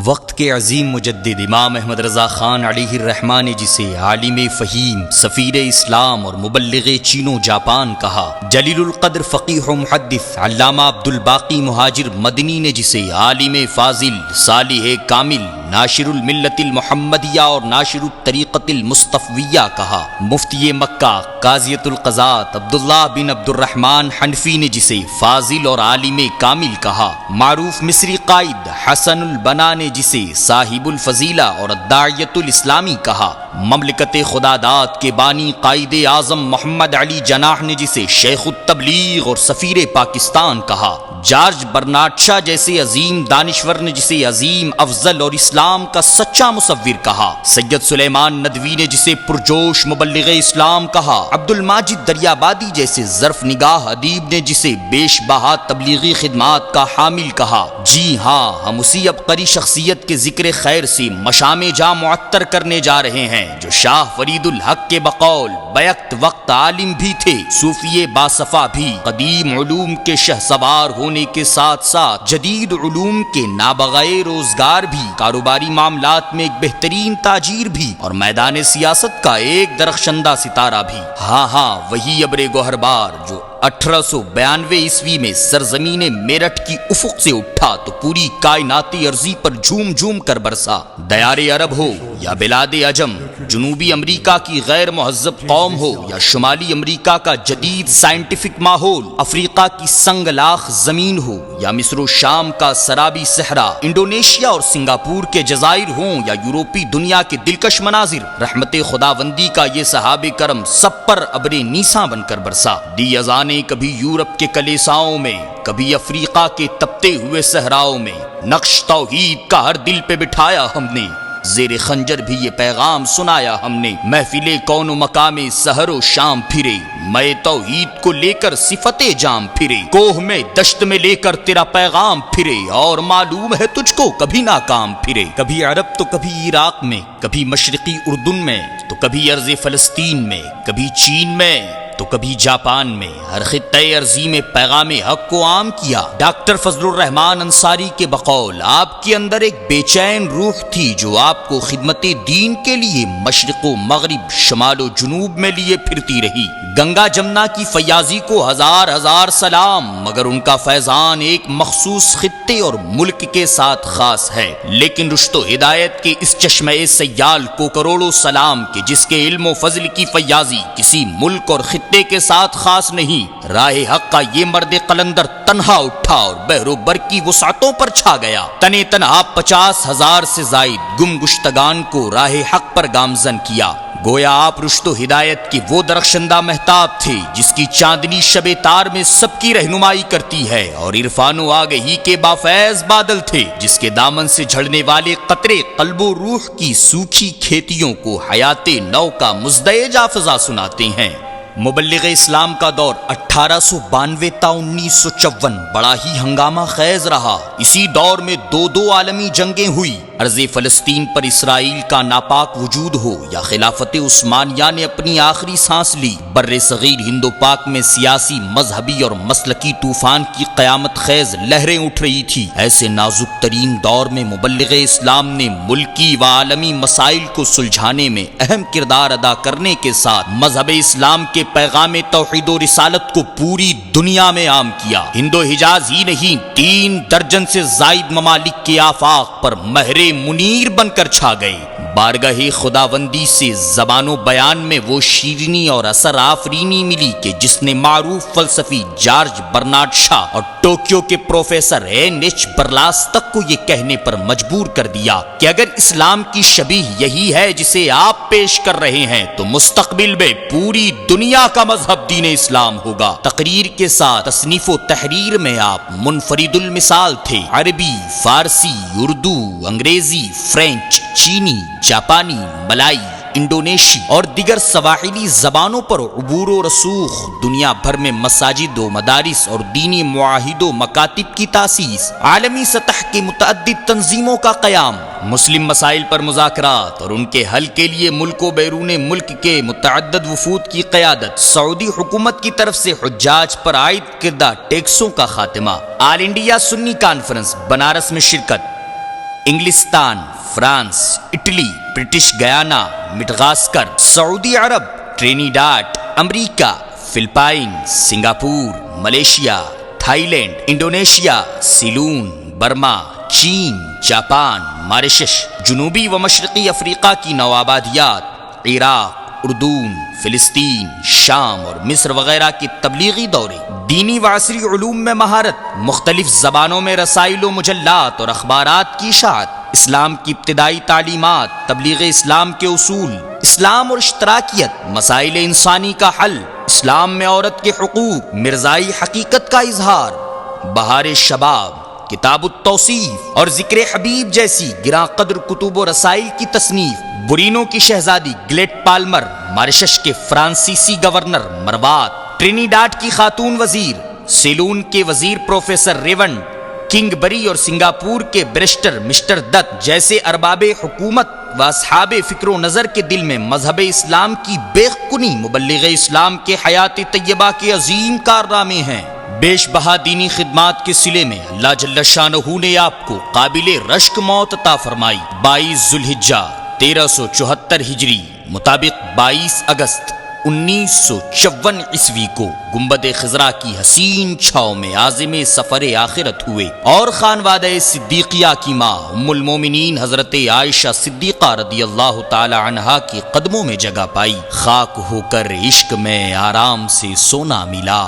وقت کے عظیم مجدد امام احمد رضا خان علیہ الرحمہ نے جسے عالم فہیم، سفیر اسلام اور مبلغ چین و جاپان کہا، جلیل القدر فقیہ و محدث علامہ عبد الباقی مہاجر مدنی نے جسے عالم فاضل، صالح کامل، ناشر الملت المحمدیہ اور ناشر الطریقت المصطفیہ کہا، مفتی مکہ قاضیۃ القضات عبداللہ بن عبد الرحمن حنفی نے جسے فاضل اور عالم کامل کہا، معروف مصری قائد حسن البنا نے جسے صاحب الفضیلہ اور الداعیۃ الاسلامی کہا، مملکت خداداد کے بانی قائد اعظم محمد علی جناح نے جسے شیخ التبلیغ اور سفیر پاکستان کہا، جارج برنارڈ شاہ جیسے عظیم دانشور نے جسے عظیم افضل اور اسلام کا سچا مصور کہا، سید سلیمان ندوی نے جسے پرجوش مبلغ اسلام کہا، عبد الماجد دریابادی جیسے ظرف نگاہ ادیب نے جسے بیش بہا تبلیغی خدمات کا حامل کہا۔ جی ہاں، ہم اسی عبقری شخصیت کے ذکر خیر سے مشام جاں معطر کرنے جا رہے ہیں جو شاہ فرید الحق کے بقول بیک وقت عالم بھی تھے، صوفی باصفا بھی، قدیم علوم کے شہ سوار ہونے کے ساتھ ساتھ جدید علوم کے نابغائے روزگار بھی، کاروباری معاملات میں ایک بہترین تاجر بھی اور میدان سیاست کا ایک درخشندہ ستارہ بھی۔ ہاں وہی ابر گوہربار جو 1892 عیسوی میں سرزمین میرٹھ کی افق سے اٹھا تو پوری کائناتی عرضی پر جھوم جھوم کر برسا۔ دیار عرب ہو یا بلاد عجم، جنوبی امریکہ کی غیر مہذب قوم ہو یا شمالی امریکہ کا جدید سائنٹیفک ماحول، افریقہ کی سنگ لاخ زمین ہو یا مصر و شام کا سرابی صحرا، انڈونیشیا اور سنگاپور کے جزائر ہوں یا یورپی دنیا کے دلکش مناظر، رحمت خداوندی کا یہ صحاب کرم سب پر ابر نیساں بن کر برسا۔ دی اذان کبھی یورپ کے کلیساؤں میں، کبھی افریقہ کے تپتے ہوئے صحراؤں میں، نقش توحید کا ہر دل پہ بٹھایا ہم نے، زیر خنجر بھی یہ پیغام سنایا ہم نے، محفل کون و مقام سحر و شام پھرے، میں توحید کو لے کر صفت جام پھرے، کوہ میں دشت میں لے کر تیرا پیغام پھرے، اور معلوم ہے تجھ کو کبھی ناکام پھرے، کبھی عرب تو کبھی عراق میں، کبھی مشرقی اردن میں تو کبھی ارض فلسطین میں، کبھی چین میں تو کبھی جاپان میں، ہر خطۂ ارضی میں پیغام حق کو عام کیا۔ ڈاکٹر فضل الرحمان انصاری کے بقول آپ کے اندر ایک بے چین روح تھی جو آپ کو خدمت دین کے لیے مشرق و مغرب، شمال و جنوب میں لیے پھرتی رہی۔ گنگا جمنا کی فیاضی کو ہزار ہزار سلام، مگر ان کا فیضان ایک مخصوص خطے اور ملک کے ساتھ خاص ہے، لیکن رشد و ہدایت کے اس چشمہ سیال کو کروڑوں سلام کہ جس کے علم و فضل کی فیاضی کسی ملک اور خطے کے ساتھ خاص نہیں۔ راہ حق کا یہ مرد قلندر تنہا اٹھا اور بحر و بر کی وسعتوں پر چھا گیا، تنے تنہا 50,000 سے زائد گم گشتگان کو راہ حق پر گامزن کیا۔ گویا آپ رشد و ہدایت کے وہ درخشندہ مہتاب تھے جس کی چاندنی شب تار میں سب کی رہنمائی کرتی ہے، اور عرفان و آگہی کے بافیض بادل تھے جس کے دامن سے جھڑنے والے قطرے قلب و روح کی سوکھی کھیتیوں کو حیات نو کا مزدحج فضا سناتے ہیں۔ مبلغ اسلام کا دور 1892 تا 1954 بڑا ہی ہنگامہ خیز رہا۔ اسی دور میں دو عالمی جنگیں ہوئی، ارض فلسطین پر اسرائیل کا ناپاک وجود ہو یا خلافت عثمانیہ نے اپنی آخری سانس لی، بر صغیر ہند و پاک میں سیاسی، مذہبی اور مسلکی طوفان کی قیامت خیز لہریں اٹھ رہی تھی۔ ایسے نازک ترین دور میں مبلغ اسلام نے ملکی و عالمی مسائل کو سلجھانے میں اہم کردار ادا کرنے کے ساتھ مذہب اسلام کے پیغام توحید و رسالت کو پوری دنیا میں عام کیا۔ ہند و حجاز ہی نہیں، 3 درجن سے زائد ممالک کے آفاق پر مہر منیر بن کر چھا گئے۔ بارگاہ خداوندی سے زبان و بیان میں وہ شیرینی اور اثر آفرینی ملی کہ جس نے معروف فلسفی جارج برنارڈ شاہ اور ٹوکیو کے پروفیسر این.ایچ. برلاس تک کو یہ کہنے پر مجبور کر دیا کہ اگر اسلام کی شبیہ یہی ہے جسے آپ پیش کر رہے ہیں تو مستقبل میں پوری دنیا کا مذہب دین اسلام ہوگا۔ تقریر کے ساتھ تصنیف و تحریر میں آپ منفرد المثال تھے۔ عربی، فارسی، اردو، انگریزی، فرینچ، چینی، جاپانی، ملائی، انڈونیشی اور دیگر سواحلی زبانوں پر عبور و رسوخ، دنیا بھر میں مساجد و مدارس اور دینی معاہد و مکاتب کی تاسیس، عالمی سطح کی متعدد تنظیموں کا قیام، مسلم مسائل پر مذاکرات اور ان کے حل کے لیے ملک و بیرون ملک کے متعدد وفود کی قیادت، سعودی حکومت کی طرف سے حجاج پر عائد کردہ ٹیکسوں کا خاتمہ، all India Sunni conference Banaras میں شرکت۔ انگلستان، فرانس، اٹلی، برٹش گیانا، مڈغاسکر، سعودی عرب، ٹرینیڈاڈ، امریکہ، Philippines, Singapore, Malaysia, Thailand, Indonesia, Ceylon, Burma, چین، جاپان، ماریشس، جنوبی و مشرقی افریقہ کی نوآبادیات، عراق، اردن، فلسطین، شام اور مصر وغیرہ کے تبلیغی دورے، دینی و عصری علوم میں مہارت، مختلف زبانوں میں رسائل و مجلات اور اخبارات کی اشاعت، اسلام کی ابتدائی تعلیمات، تبلیغ اسلام کے اصول، اسلام اور اشتراکیت، مسائل انسانی کا حل، اسلام میں عورت کے حقوق، مرزائی حقیقت کا اظہار، بہار شباب، کتاب التوصیف اور ذکر حبیب جیسی گراں قدر کتب و رسائل کی تصنیف، برینو کی شہزادی گلیٹ پالمر، ماریشس کے فرانسیسی گورنر مروات، ٹرینیڈاڈ کی خاتون وزیر، سیلون کے وزیر پروفیسر ریونڈ، کنگ بری اور سنگاپور کے بیرسٹر مسٹر دت جیسے ارباب حکومت و اصحاب فکر و نظر کے دل میں مذہب اسلام کی بے کنی مبلغ اسلام کے حیات طیبہ کے عظیم کارنامے ہیں۔ بیش بہا دینی خدمات کے صلے میں اللہ جل شانہ نے آپ کو قابل رشک موت عطا فرمائی۔ 22 ذوالحجہ 1374 ہجری مطابق 22 اگست 1954 عیسوی کو گنبد خضرا کی حسین چھاؤں میں عازم سفر آخرت ہوئے اور خانوادہ صدیقیہ کی ماں ام المومنین حضرت عائشہ صدیقہ رضی اللہ تعالی عنہا کے قدموں میں جگہ پائی۔ خاک ہو کر عشق میں آرام سے سونا ملا،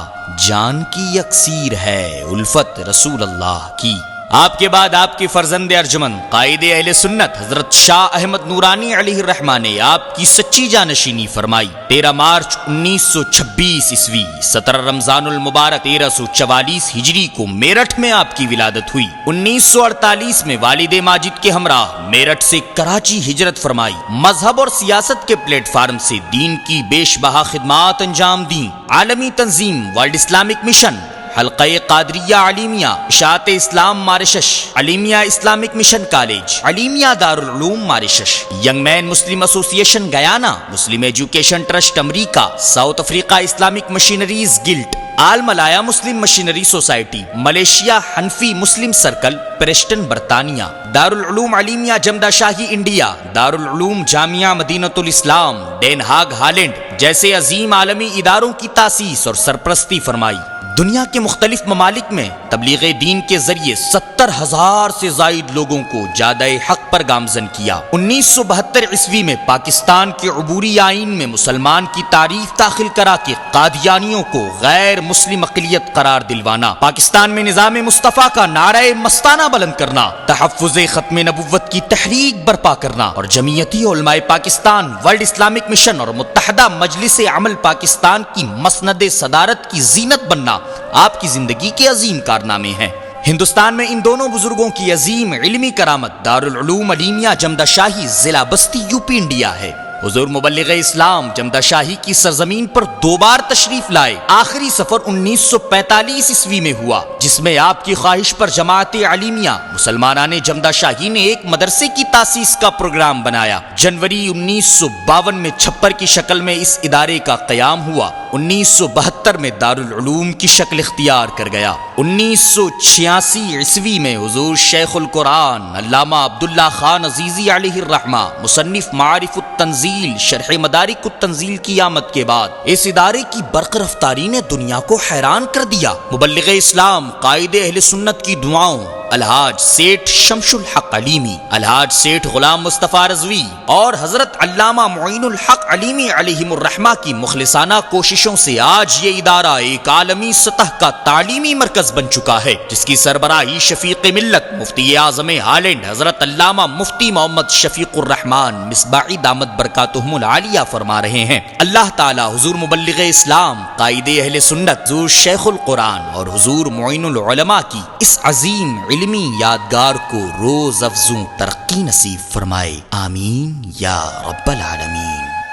جان کی اکسیر ہے الفت رسول اللہ کی۔ آپ کے بعد آپ کے فرزند ارجمند قائد اہل سنت حضرت شاہ احمد نورانی علیہ الرحمہ نے آپ کی سچی جانشینی فرمائی۔ 13 مارچ 1926 عیسوی 17 رمضان المبارک 1344 ہجری کو میرٹھ میں آپ کی ولادت ہوئی۔ 1948 میں والد ماجد کے ہمراہ میرٹھ سے کراچی ہجرت فرمائی۔ مذہب اور سیاست کے پلیٹ فارم سے دین کی بیش بہا خدمات انجام دیں۔ عالمی تنظیم ورلڈ اسلامک مشن، حلقہ قادریہ علیمیہ، اشاعت اسلام Mauritius, Alimia Islamic mission college, Alimia دارالعلوم Mauritius, young men Muslim association Guiana, Muslim education trust امریکہ، South Africa Islamic missionaries guild, all Malaya Muslim missionary society, Malaysia Hanafi Muslim circle, Preston برطانیہ، دارالعلوم علیمیہ جمدہ شاہی India, Darul Uloom جامعہ مدینۃ الاسلام، ڈین ہاگ Holland جیسے عظیم عالمی اداروں کی تاسیس اور سرپرستی فرمائی۔ دنیا کے مختلف ممالک میں تبلیغ دین کے ذریعے 70,000 سے زائد لوگوں کو جادہ حق پر گامزن کیا۔ 1972 عیسوی میں پاکستان کے عبوری آئین میں مسلمان کی تعریف داخل کرا کے قادیانیوں کو غیر مسلم اقلیت قرار دلوانا، پاکستان میں نظام مصطفیٰ کا نعرہ مستانہ بلند کرنا، تحفظ ختم نبوت کی تحریک برپا کرنا اور جمعیتی علماء پاکستان، ورلڈ اسلامک مشن اور متحدہ مجلس عمل پاکستان کی مسند صدارت کی زینت بننا آپ کی زندگی کے عظیم کارنامے ہیں۔ ہندوستان میں ان دونوں بزرگوں کی عظیم علمی کرامت دارالعلوم علیمیہ جمدہ شاہی ضلع بستی یوپی انڈیا ہے۔ حضور مبلغ اسلام جمدہ شاہی کی سرزمین پر 2 بار تشریف لائے۔ آخری سفر 1945 عیسوی میں ہوا، جس میں آپ کی خواہش پر جماعت علیمیہ مسلمانان جمدہ شاہی نے ایک مدرسے کی تاسیس کا پروگرام بنایا۔ جنوری 1952 میں چھپر کی شکل میں اس ادارے کا قیام ہوا۔ 1972 میں دارالعلوم کی شکل اختیار کر گیا۔ 1986 عیسوی میں حضور شیخ القرآن علامہ عبداللہ خان عزیزی علیہ الرحمہ مصنف معارف التنزیل شرح مدارک التنزیل کی آمد کے بعد اس ادارے کی برق رفتاری نے دنیا کو حیران کر دیا۔ مبلغ اسلام قائد اہل سنت کی دعاؤں الحاج سیٹھ شمش الحق علیمی، الحاج سیٹھ غلام مصطفیٰ رضوی اور حضرت علامہ معین الحق علیمی علیہم الرحمہ کی مخلصانہ کوششوں سے آج یہ ادارہ ایک عالمی سطح کا تعلیمی مرکز بن چکا ہے، جس کی سربراہی شفیق ملت مفتی اعظم ہالینڈ حضرت علامہ مفتی محمد شفیق الرحمان مصباحی دامت برکاتہم العالیہ فرما رہے ہیں۔ اللہ تعالی حضور مبلغ اسلام قائد اہل سنت حضور شیخ القرآن اور حضور معین العلماء کی اس عظیم علمی یادگار کو روز افزوں ترقی نصیب فرمائے، آمین یا رب العالمین۔